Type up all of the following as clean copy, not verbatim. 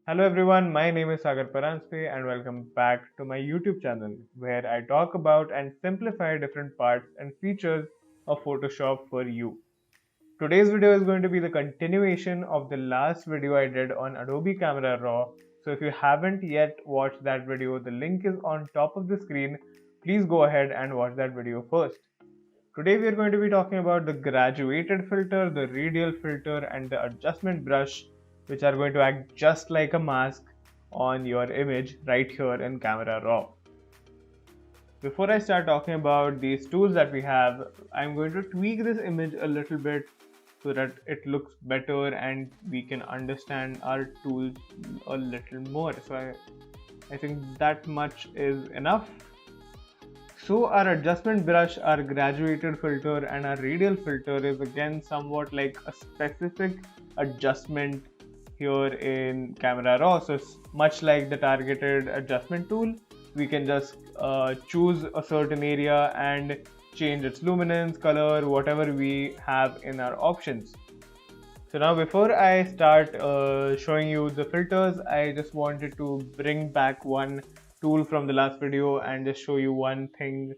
Hello everyone, my name is Sagar Paranjape and welcome back to my YouTube channel where I talk about and simplify different parts and features of Photoshop for you. Today's video is going to be the continuation of the last video I did on Adobe Camera Raw. So if you haven't yet watched that video, the link is on top of the screen. Please go ahead and watch that video first. Today we are going to be talking about the graduated filter, the radial filter and the adjustment brush, which are going to act just like a mask on your image right here in Camera Raw. Before I start talking about these tools that we have, I'm going to tweak this image a little bit so that it looks better and we can understand our tools a little more. So I think that much is enough. So our adjustment brush, our graduated filter and our radial filter is again somewhat like a specific adjustment here in Camera Raw. So it's much like the targeted adjustment tool. We can just choose a certain area and change its luminance, color, whatever we have in our options. So now before I start showing you the filters, I just wanted to bring back one tool from the last video and just show you one thing.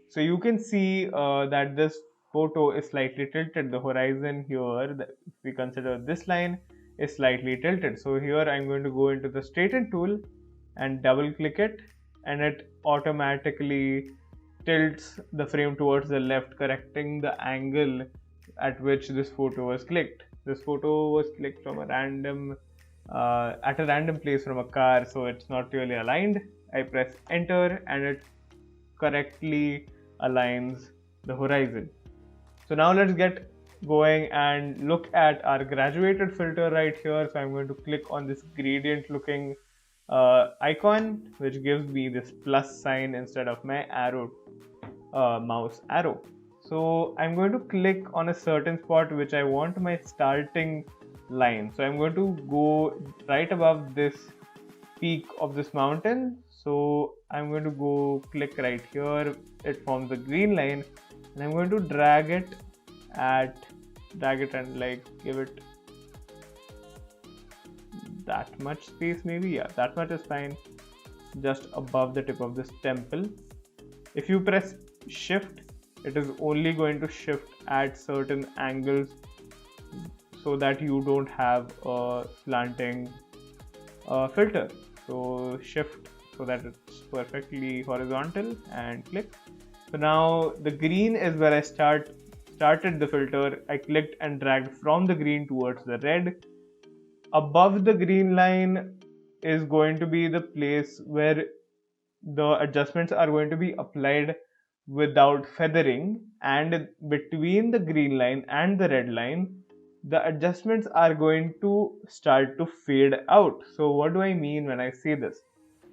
So you can see that this photo is slightly tilted. The horizon here, if we consider this line, is slightly tilted. So here I'm going to go into the straighten tool and double click it, and it automatically tilts the frame towards the left, correcting the angle at which this photo was clicked. This photo was clicked from a random at a random place from a car, so it's not really aligned. I press enter and it correctly aligns the horizon. So now let's get going and look at our graduated filter right here. So I'm going to click on this gradient looking icon, which gives me this plus sign instead of my arrow, mouse arrow. So I'm going to click on a certain spot which I want my starting line. So I'm going to go right above this peak of this mountain. So I'm going to go click right here. It forms a green line, and I'm going to drag it and like give it that much space, maybe. Yeah, that much is fine, just above the tip of this temple. If you press shift, it is only going to shift at certain angles so that you don't have a slanting filter. So shift so that it's perfectly horizontal and click. So now the green is where I started the filter. I clicked and dragged from the green towards the red. Above the green line is going to be the place where the adjustments are going to be applied without feathering, and between the green line and the red line the adjustments are going to start to fade out. So what do I mean when I say this?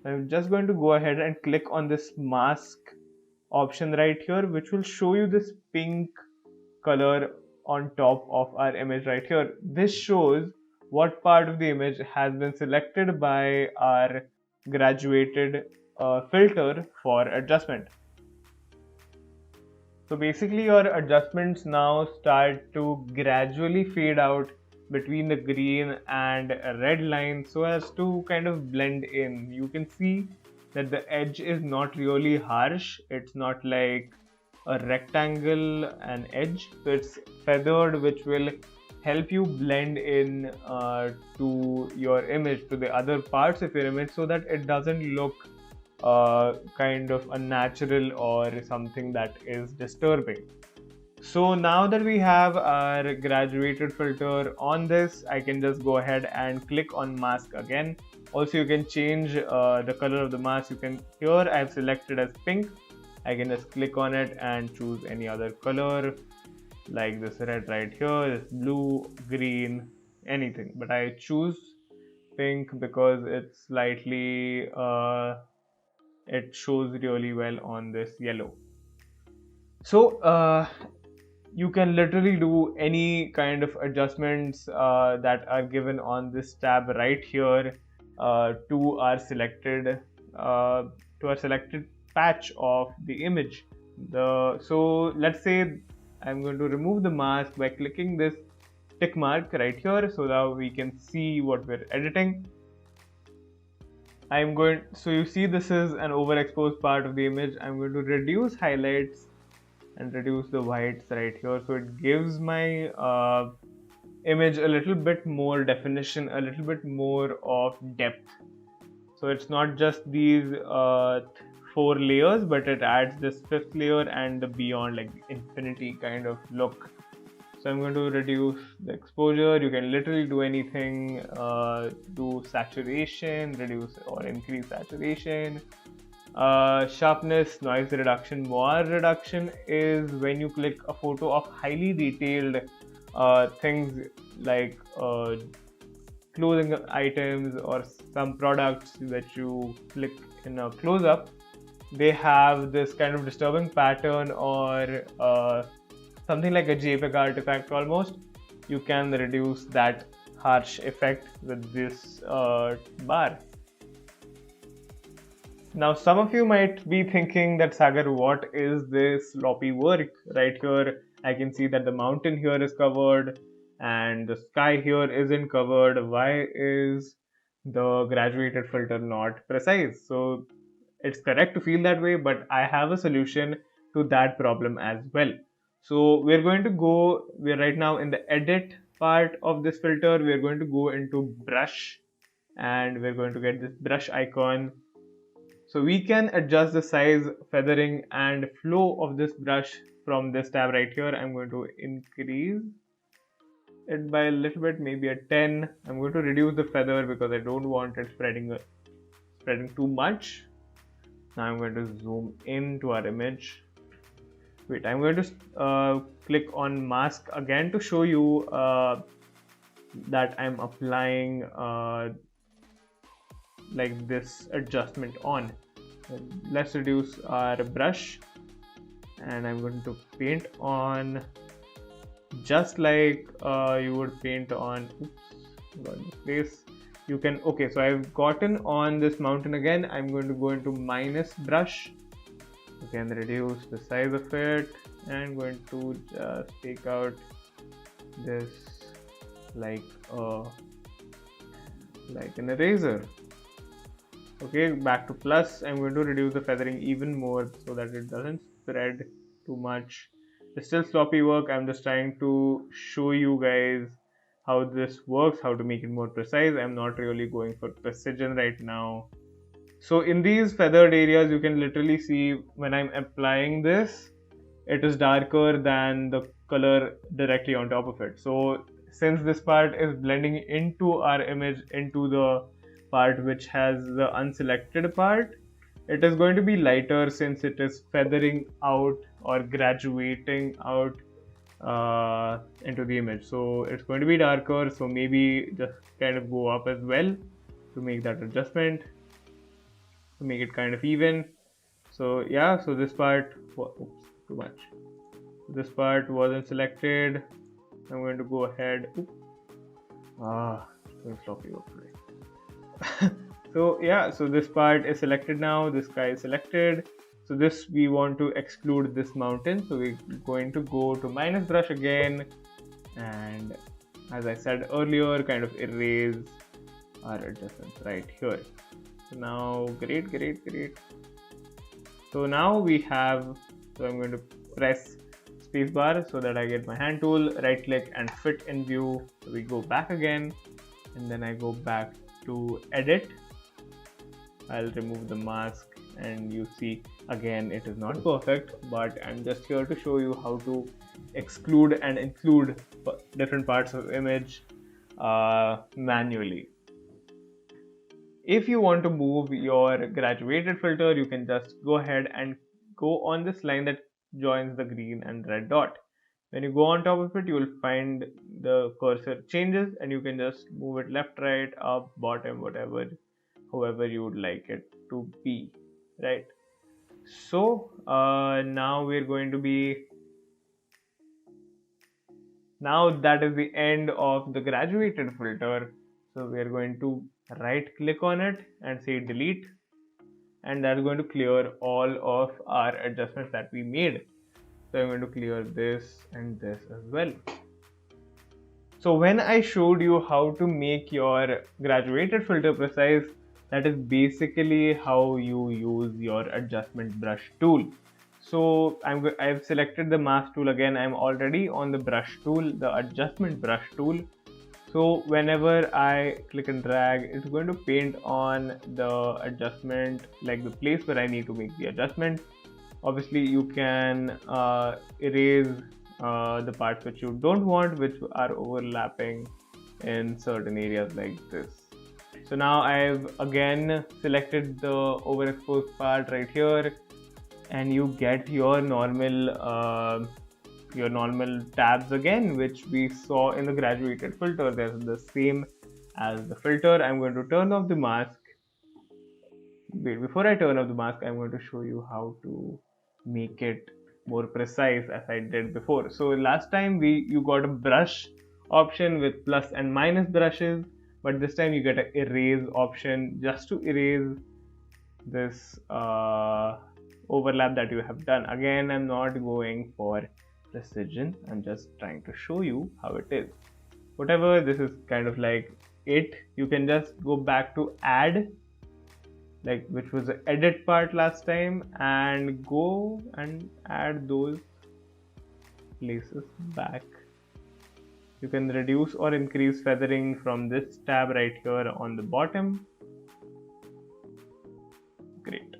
I'm just going to go ahead and click on this mask option right here, which will show you this pink color on top of our image right here. This shows what part of the image has been selected by our graduated filter for adjustment. So basically your adjustments now start to gradually fade out between the green and red line so as to kind of blend in. You can see that the edge is not really harsh. It's not like a rectangle and edge. So it's feathered, which will help you blend in to your image, to the other parts of your image, so that it doesn't look kind of unnatural or something that is disturbing. So now that we have our graduated filter on this, I can just go ahead and click on mask again. Also, you can change the color of the mask. Here I have selected as pink. I can just click on it and choose any other color like this red right here, this blue, green, anything. But I choose pink because it's slightly it shows really well on this yellow. So you can literally do any kind of adjustments that are given on this tab right here to our selected patch of the image. So let's say I'm going to remove the mask by clicking this tick mark right here so that we can see what we're editing. so you see this is an overexposed part of the image. I'm going to reduce highlights and reduce the whites right here. So it gives my image a little bit more definition, a little bit more of depth. So it's not just these 4 layers, but it adds this 5th layer and the beyond, like infinity kind of look. So I'm going to reduce the exposure. You can literally do anything, do saturation, reduce or increase saturation. Sharpness, noise reduction. Moire reduction is when you click a photo of highly detailed things like clothing items or some products that you click in a close-up. They have this kind of disturbing pattern or something like a JPEG artifact almost. You can reduce that harsh effect with this bar. Now, some of you might be thinking that Sagar, what is this sloppy work? Right here, I can see that the mountain here is covered and the sky here isn't covered. Why is the graduated filter not precise? So it's correct to feel that way, but I have a solution to that problem as well. So we're right now in the edit part of this filter. We're going to go into brush and we're going to get this brush icon. So we can adjust the size, feathering and flow of this brush from this tab right here. I'm going to increase it by a little bit, maybe a 10. I'm going to reduce the feather because I don't want it spreading too much. Now I'm going to zoom into our image. Wait, I'm going to click on mask again to show you that I'm applying like this adjustment on. Let's reduce our brush and I'm going to paint on just like you would paint on, got the place. You can, okay, so I've gotten on this mountain again. I'm going to go into minus brush. You can reduce the size of it and I'm going to just take out this like an eraser. Okay, back to plus. I'm going to reduce the feathering even more so that it doesn't spread too much. It's still sloppy work. I'm just trying to show you guys how this works, how to make it more precise. I'm not really going for precision right now. So in these feathered areas, you can literally see when I'm applying this, it is darker than the color directly on top of it. So since this part is blending into our image, into the part which has the unselected part, it is going to be lighter since it is feathering out or graduating out into the image. So it's going to be darker, so maybe just kind of go up as well to make that adjustment, to make it kind of even. So yeah, so this part, oops, too much. This part wasn't selected. I'm going to go ahead. So sloppy work today. So yeah, so this part is selected now. This guy is selected. So this, we want to exclude this mountain. So we're going to go to minus brush again. And as I said earlier, kind of erase our adjustments right here. So now, great. So now we have, so I'm going to press spacebar so that I get my hand tool, right click and fit in view. So we go back again and then I go back to edit. I'll remove the mask and you see again it is not perfect, but I'm just here to show you how to exclude and include different parts of image manually. If you want to move your graduated filter, you can just go ahead and go on this line that joins the green and red dot. When you go on top of it, you will find the cursor changes and you can just move it left, right, up, bottom, whatever, however you would like it to be, right? So now we're going to be, now that is the end of the graduated filter. So we're going to right click on it and say delete, and that's going to clear all of our adjustments that we made. So I'm going to clear this and this as well. So when I showed you how to make your graduated filter precise, That is basically how you use your adjustment brush tool. So I've selected the mask tool again. I'm already on the brush tool, the adjustment brush tool. So whenever I click and drag, it's going to paint on the adjustment, like the place where I need to make the adjustment. Obviously you can erase the parts which you don't want, which are overlapping in certain areas like this. So now I've again selected the overexposed part right here, and you get your normal tabs again, which we saw in the graduated filter. They're the same as the filter. I'm going to turn off the mask. Wait, before I turn off the mask, I'm going to show you how to make it more precise as I did before. So last time you got a brush option with plus and minus brushes, but this time you get an erase option just to erase this overlap that you have done. Again, I'm not going for precision, I'm just trying to show you how it is. Whatever, this is kind of like it. You can just go back to add, like which was the edit part last time, and go and add those places back. You can reduce or increase feathering from this tab right here on the bottom. Great.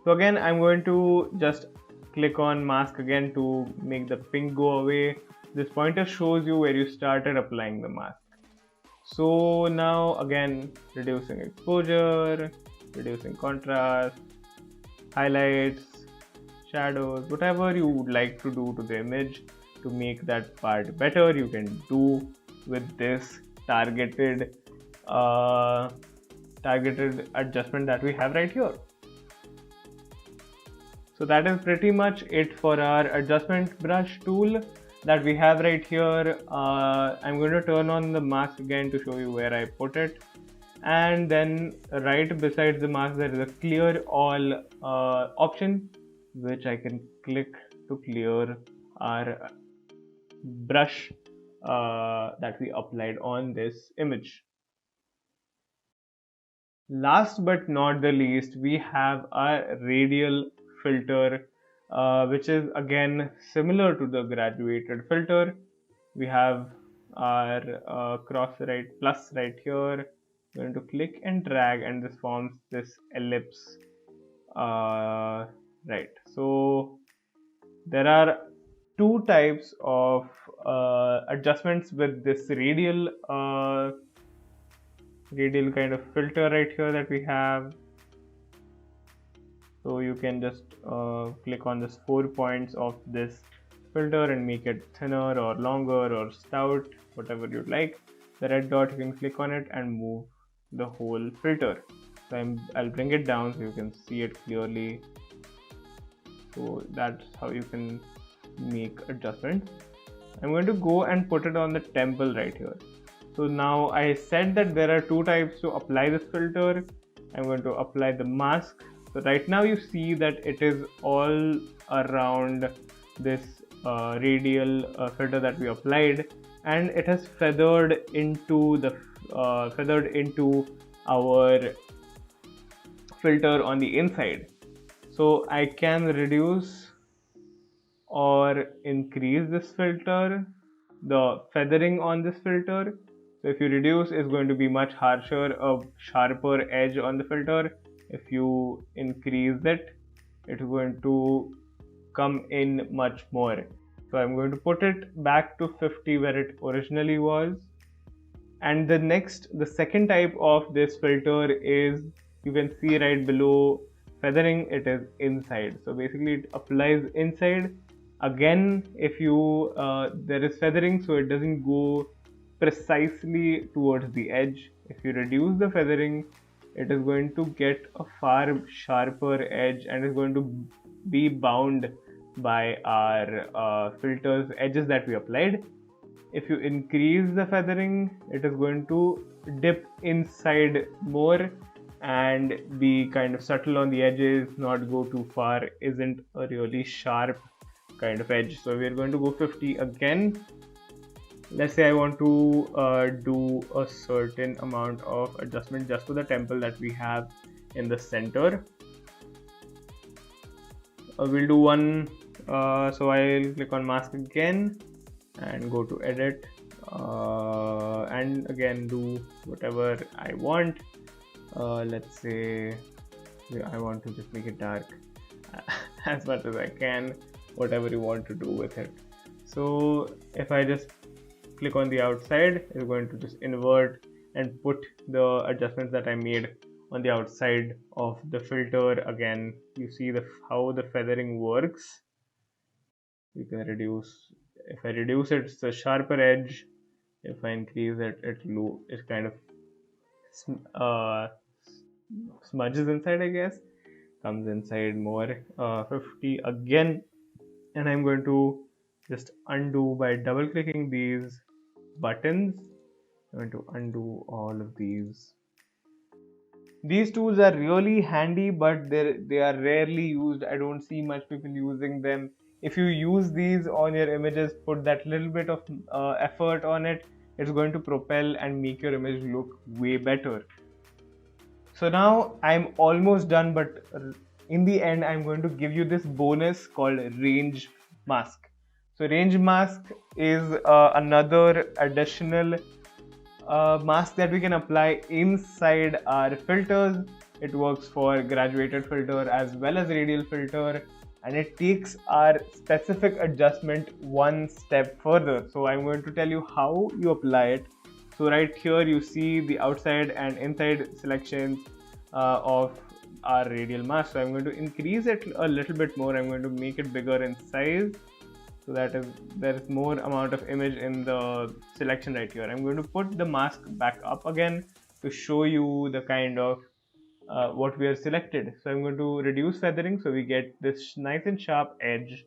So again, I'm going to just click on mask again to make the pink go away. This pointer shows you where you started applying the mask. So now again, reducing exposure, reducing contrast, highlights, shadows, whatever you would like to do to the image to make that part better, you can do with this targeted adjustment that we have right here. So that is pretty much it for our adjustment brush tool that we have right here. I'm going to turn on the mask again to show you where I put it, and then right beside the mask there is a clear all option, which I can click to clear our brush that we applied on this image. Last but not the least, we have our radial filter, which is again similar to the graduated filter. We have our plus right here. We're going to click and drag, and this forms this ellipse. Right. So there are two types of adjustments with this radial kind of filter right here that we have. So you can just click on this 4 points of this filter and make it thinner or longer or stout, whatever you'd like. The red dot, you can click on it and move the whole filter. So I'll bring it down so you can see it clearly. So that's how you can make adjustments. I'm going to go and put it on the temple right here. So now I said that there are two types to apply this filter. I'm going to apply the mask. So right now you see that it is all around this radial filter that we applied, and it has feathered into our filter on the inside. So I can reduce or increase this filter, the feathering on this filter. So if you reduce, it's going to be much harsher, a sharper edge on the filter. If you increase it, it's going to come in much more. So I'm going to put it back to 50 where it originally was. And the second type of this filter is, you can see right below feathering, it is inside. So basically it applies inside. Again, if you there is feathering, so it doesn't go precisely towards the edge. If you reduce the feathering, it is going to get a far sharper edge and is going to be bound by our filter's edges that we applied. If you increase the feathering, it is going to dip inside more and be kind of subtle on the edges, not go too far, isn't a really sharp kind of edge. So we are going to go 50 again. let's say I want to do a certain amount of adjustment just to the temple that we have in the center. We'll do one, so I'll click on mask again and go to edit, and again do whatever I want. Let's say I want to just make it dark as much as I can, whatever you want to do with it. So if I just click on the outside, it's going to just invert and put the adjustments that I made on the outside of the filter. Again, you see how the feathering works. You can reduce, if I reduce it, it's a sharper edge. If I increase it, it kind of smudges inside, I guess, comes inside more. 50 again, and I'm going to just undo by double clicking these buttons. I'm going to undo all of these. These tools are really handy, but they are rarely used. I don't see much people using them. If you use these on your images, put that little bit of effort on it, it's going to propel and make your image look way better. So now I'm almost done, but in the end I'm going to give you this bonus called range mask. So range mask is another additional mask that we can apply inside our filters. It works for graduated filter as well as radial filter, and it takes our specific adjustment one step further. So I'm going to tell you how you apply it. So right here you see the outside and inside selections of our radial mask. So I'm going to increase it a little bit more. I'm going to make it bigger in size, so that there is more amount of image in the selection right here. I'm going to put the mask back up again to show you the kind of what we are selected. So I'm going to reduce feathering so we get this nice and sharp edge.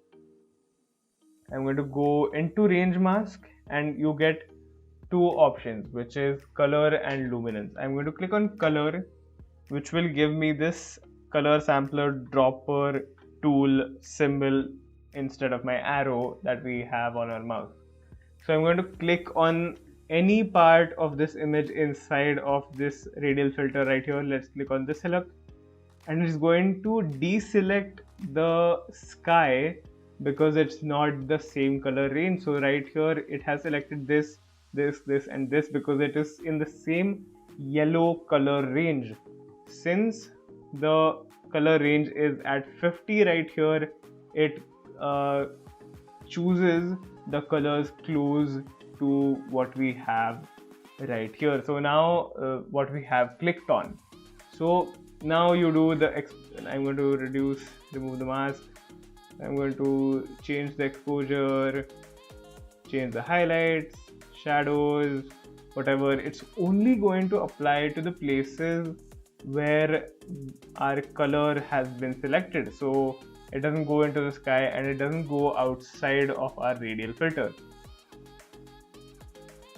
I'm going to go into range mask and you get two options, which is color and luminance. I'm going to click on color, which will give me this color sampler dropper tool symbol instead of my arrow that we have on our mouse. So I'm going to click on any part of this image inside of this radial filter right here. Let's click on this hillock, and it's going to deselect the sky because it's not the same color range. So right here it has selected this and this because it is in the same yellow color range. Since the color range is at 50 right here, it chooses the colors close to what we have right here. So now what we have clicked on. So now you do I'm going to remove the mask. I'm going to change the exposure, change the highlights, shadows, whatever. It's only going to apply to the places where our color has been selected. So it doesn't go into the sky and it doesn't go outside of our radial filter.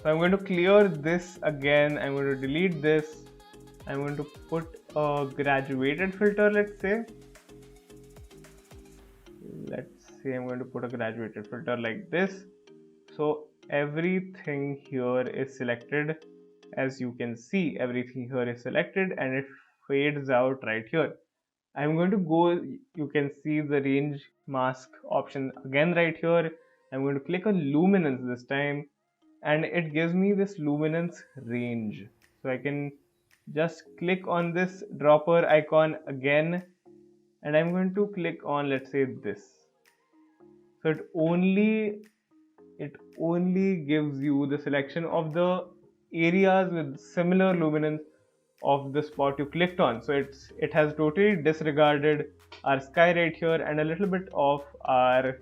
So I'm going to clear this again. I'm going to delete this. I'm going to put a graduated filter, let's say I'm going to put a graduated filter like this. So everything here is selected. As you can see, everything here is selected and it fades out right here. I'm going to go, you can see the range mask option again right here. I'm going to click on luminance this time, and it gives me this luminance range. So I can just click on this dropper icon again, and I'm going to click on, let's say, this. So it only gives you the selection of the areas with similar luminance of the spot you clicked on. So it has totally disregarded our sky right here and a little bit of our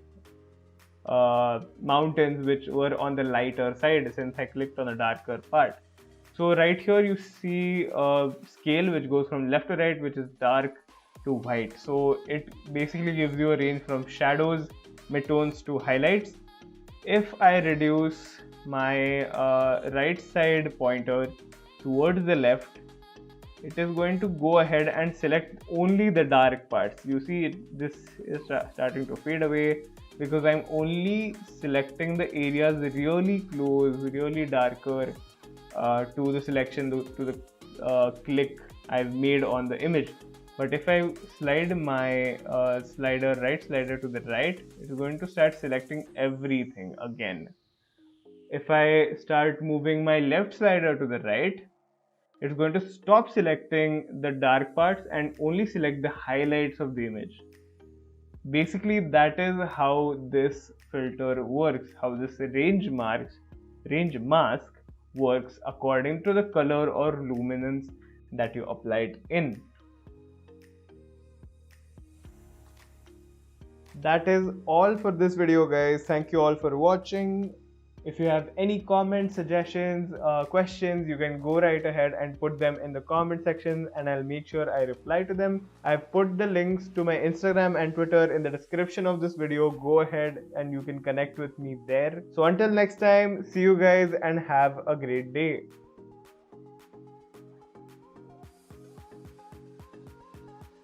mountains, which were on the lighter side since I clicked on the darker part. So right here you see a scale which goes from left to right, which is dark to white. So it basically gives you a range from shadows, midtones to highlights. If I reduce my right side pointer towards the left, it is going to go ahead and select only the dark parts. You see this is starting to fade away. because I'm only selecting the areas really close, really darker to the selection, to the click I've made on the image. But if I slide my right slider to the right, it's going to start selecting everything again. If I start moving my left slider to the right, it's going to stop selecting the dark parts and only select the highlights of the image. Basically, that is how this filter works, how this range mask works according to the color or luminance that you applied in. That is all for this video, guys. Thank you all for watching. If you have any comments, suggestions, questions, you can go right ahead and put them in the comment section and I'll make sure I reply to them. I've put the links to my Instagram and Twitter in the description of this video. Go ahead and you can connect with me there. So until next time, see you guys and have a great day.